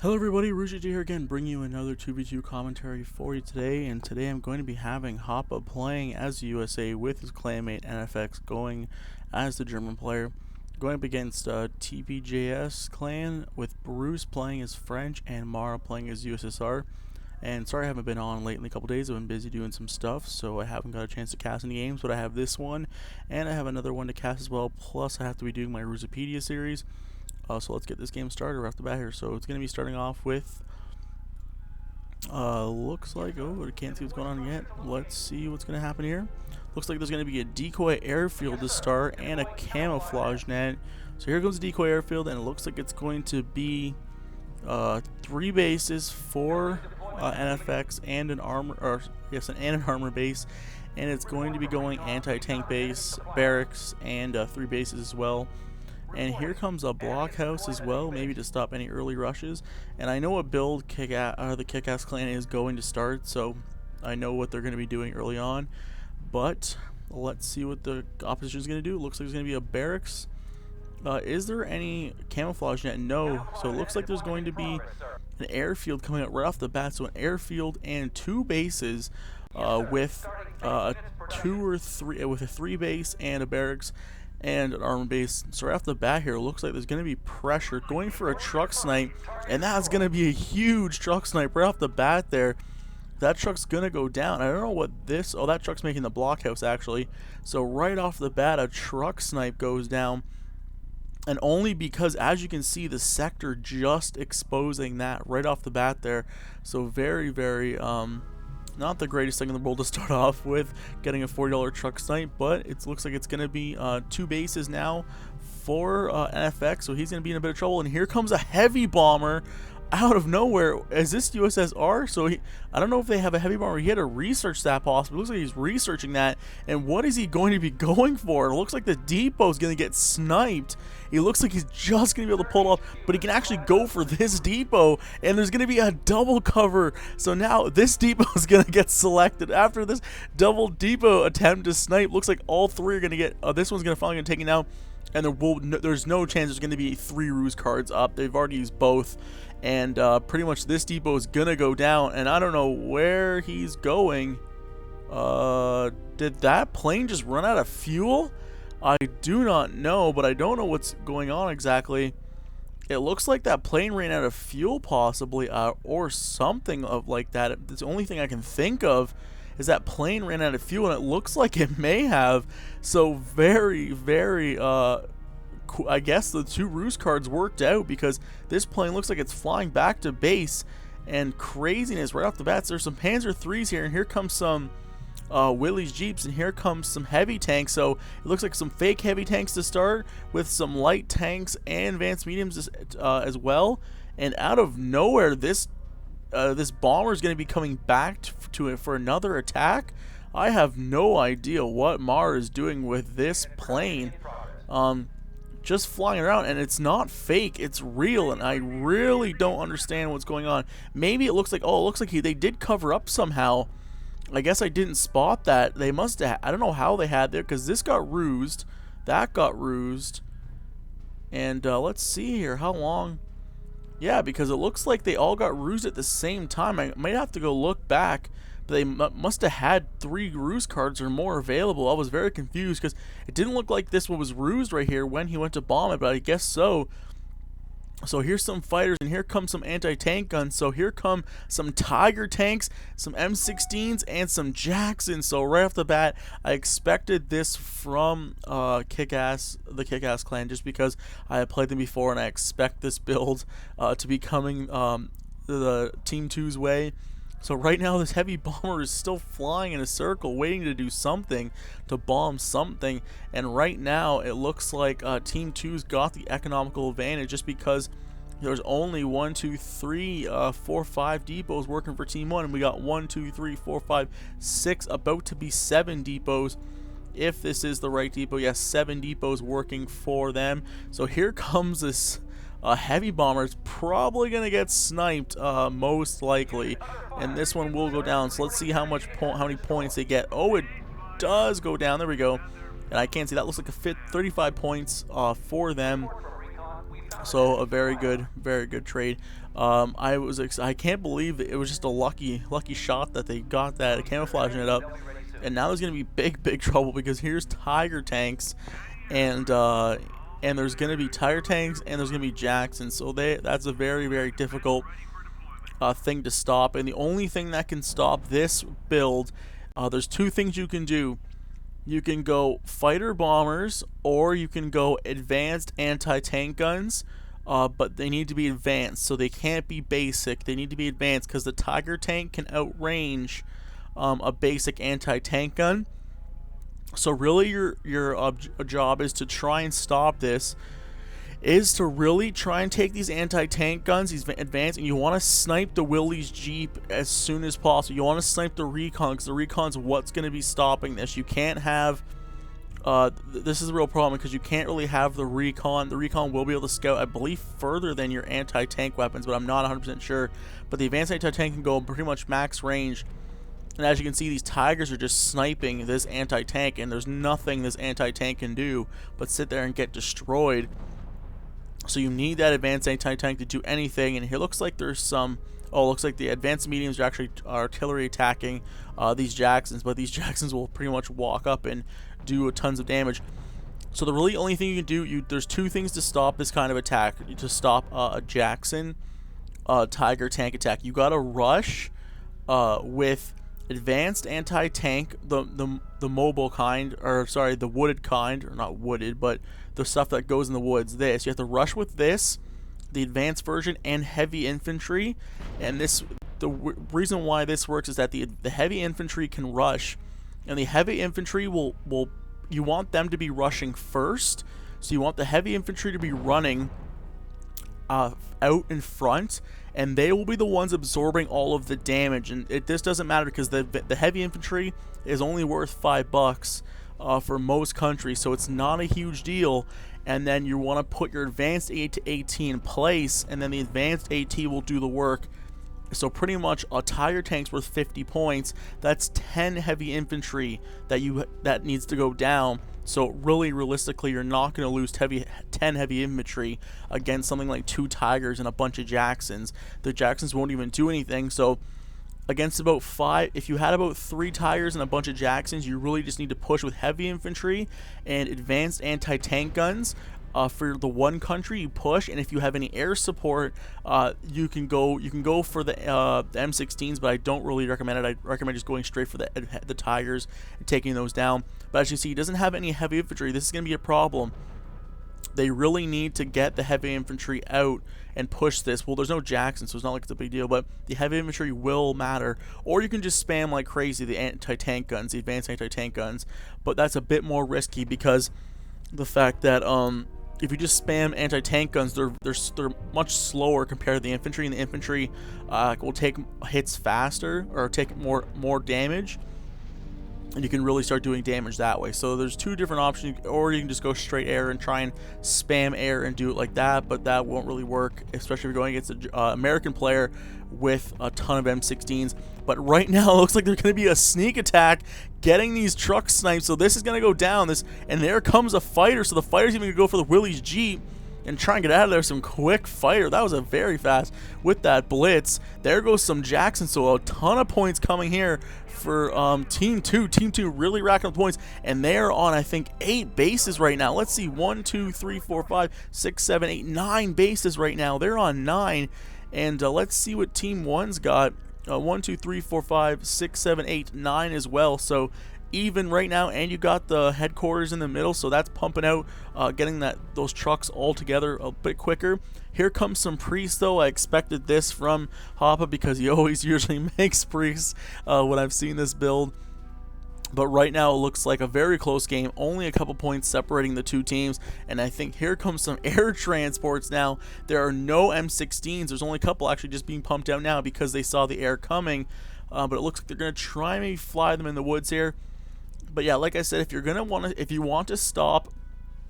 Hello everybody, Rujit here again, bringing you another 2v2 commentary for you today, and today I'm going to be having Hoppa playing as USA with his clanmate NFX going as the German player, going up against TPJS clan with Bruce playing as French and Mara playing as USSR. And sorry I haven't been on lately, a couple days. I've been busy doing some stuff, so I haven't got a chance to cast any games, but I have this one, and I have another one to cast as well, plus I have to be doing my Rusipedia series. So let's get this game started right off the bat here. So it's going to be starting off with, looks like, oh, I can't see what's going on yet. Let's see what's going to happen here. Looks like there's going to be a decoy airfield to start and a camouflage net. So here goes the decoy airfield, and it looks like it's going to be 3 bases, 4 NFX and an armor, an armor base, and it's going to be going anti-tank base, barracks, and 3 bases as well. And here comes a blockhouse as well, maybe to stop any early rushes. And I know what build the Kickass clan is going to start, so I know what they're going to be doing early on. But let's see what the opposition is going to do. It looks like there's going to be a barracks. Is there any camouflage net? No. So it looks like there's going to be an airfield coming out right off the bat. So an airfield and 2 bases with a 3 base and a barracks and an armor base. So right off the bat here, it looks like there's going to be pressure going for a truck snipe, and that's going to be a huge truck snipe right off the bat there. That truck's going to go down. I don't know what this, oh, that truck's making the blockhouse actually. So right off the bat, a truck snipe goes down, and only because, as you can see, the sector just exposing that right off the bat there. So very, very, not the greatest thing in the world to start off with, getting a $40 truck snipe, but it looks like it's going to be 2 bases now for NFX, so he's going to be in a bit of trouble. And here comes a heavy bomber out of nowhere. Is this USSR? So I don't know if they have a heavy bomber. He had to research that possibly. It looks like he's researching that. And what is he going to be going for? It looks like the depot's going to get sniped. It looks like he's just going to be able to pull it off, but he can actually go for this depot, and there's going to be a double cover. So now this depot is going to get selected. After this double depot attempt to snipe, looks like all 3 are going to get, this one's going to finally get taken out, and there's no chance there's going to be 3 ruse cards up. They've already used both, and pretty much this depot is going to go down, and I don't know where he's going. Did that plane just run out of fuel? I do not know, but I don't know what's going on exactly. It looks like that plane ran out of fuel possibly, or something of like that. It's the only thing I can think of is that plane ran out of fuel, and it looks like it may have. So very, very, I guess the 2 ruse cards worked out, because this plane looks like it's flying back to base, and craziness right off the bat. So there's some Panzer IIIs here, and here comes some Willys Jeeps, and here comes some heavy tanks. So it looks like some fake heavy tanks to start, with some light tanks and advanced mediums as well. And out of nowhere, this bomber is going to be coming back to it for another attack. I have no idea what Mara is doing with this plane. Just flying around, and it's not fake, it's real, and I really don't understand what's going on. Maybe it looks like, oh, it looks like they did cover up somehow. I guess I didn't spot that. They must have, I don't know how they had there, because this got rused, that got rused, and let's see here, how long? Yeah, because it looks like they all got rused at the same time. I might have to go look back, but they must have had 3 ruse cards or more available. I was very confused, because it didn't look like this one was rused right here when he went to bomb it, but I guess so. So here's some fighters, and here comes some anti-tank guns. So here come some Tiger tanks, some M16s, and some Jacksons. So right off the bat, I expected this from the Kickass clan, just because I had played them before, and I expect this build to be coming the Team 2's way. So right now, this heavy bomber is still flying in a circle, waiting to do something, to bomb something. And right now, it looks like Team 2's got the economical advantage, just because there's only 1, 2, 3, 4, 5 depots working for Team 1. And we got 1, 2, 3, 4, 5, 6, about to be 7 depots. If this is the right depot, yes, 7 depots working for them. So here comes this heavy bomber. Is probably going to get sniped, most likely, and this one will go down. So let's see how many points they get. Oh, it does go down. There we go. And I can't see that. Looks like a 35 points for them. So a very good trade. I can't believe it was just a lucky shot that they got that camouflaging it up, and now there's gonna be big trouble because here's tiger tanks, and there's gonna be tiger tanks and there's gonna be Jacksons. So that's a very difficult thing to stop, and the only thing that can stop this build, there's two things you can do. You can go fighter bombers, or you can go advanced anti-tank guns, but they need to be advanced, so they can't be basic. They need to be advanced because the Tiger tank can outrange a basic anti-tank gun. So really, your job is to try and stop this. Is to really try and take these anti-tank guns, these advanced, and you want to snipe the Willys Jeep as soon as possible. You want to snipe the recon, because the recon's what's going to be stopping this. You can't have this is a real problem because you can't really have the recon. The recon will be able to scout, I believe, further than your anti-tank weapons, but I'm not 100% sure. But the advanced anti-tank can go pretty much max range. And as you can see, these Tigers are just sniping this anti-tank, and there's nothing this anti-tank can do but sit there and get destroyed. So you need that advanced anti-tank to do anything, and here looks like there's some... Oh, looks like the advanced mediums are actually artillery attacking these Jacksons, but these Jacksons will pretty much walk up and do tons of damage. So the really only thing you can do, there's two things to stop this kind of attack, to stop a Jackson Tiger tank attack. You gotta rush with advanced anti-tank, the mobile kind, or sorry, the wooded kind, or not wooded, but the stuff that goes in the woods. This you have to rush with this, the advanced version, and heavy infantry. And this, the reason why this works is that the heavy infantry can rush, and the heavy infantry will you want them to be rushing first. So you want the heavy infantry to be running out in front, and they will be the ones absorbing all of the damage. And this doesn't matter because the heavy infantry is only worth $5 for most countries, so it's not a huge deal. And then you want to put your advanced AT in place, and then the advanced AT will do the work. So pretty much a Tiger tank's worth 50 points. That's 10 heavy infantry that needs to go down. So really, realistically, you're not going to lose 10 heavy infantry against something like 2 Tigers and a bunch of Jacksons. The Jacksons won't even do anything. So against about 5, if you had about 3 Tigers and a bunch of Jacksons, you really just need to push with heavy infantry and advanced anti-tank guns. For the one country you push, and if you have any air support, you can go for the M16s, but I don't really recommend it. I recommend just going straight for the Tigers and taking those down. But as you see, he doesn't have any heavy infantry. This is going to be a problem. They really need to get the heavy infantry out and push this. Well, there's no Jackson, so it's not like it's a big deal, but the heavy infantry will matter. Or you can just spam like crazy the anti-tank guns, the advanced anti-tank guns, but that's a bit more risky because the fact that if you just spam anti-tank guns, they're much slower compared to the infantry, and the infantry will take hits faster or take more damage, and you can really start doing damage that way. So there's two different options, or you can just go straight air and try and spam air and do it like that, but that won't really work, especially if you're going against an American player with a ton of M16s. But right now it looks like there's going to be a sneak attack getting these truck snipes, so this is going to go down, and there comes a fighter. So the fighter's even going to go for the Willys Jeep and try and get out of there. Some quick fighter. That was a very fast with that blitz. There goes some Jackson. So a ton of points coming here for Team 2. Team 2 really racking up points, and they're on, I think, 8 bases right now. Let's see, 1, 2, 3, 4, 5, 6, 7, 8, 9 bases right now. They're on 9, and let's see what Team 1's got. 1, 2, 3, 4, 5, 6, 7, 8, 9 as well. So even right now, and you got the headquarters in the middle, so that's pumping out, getting those trucks all together a bit quicker. Here comes some priests, though. I expected this from Hoppa because he always usually makes priests when I've seen this build. But right now it looks like a very close game, only a couple points separating the two teams. And I think here comes some air transports now. There are no M16s. There's only a couple actually just being pumped out now because they saw the air coming. But it looks like they're going to try and maybe fly them in the woods here. But yeah, like I said, if you want to stop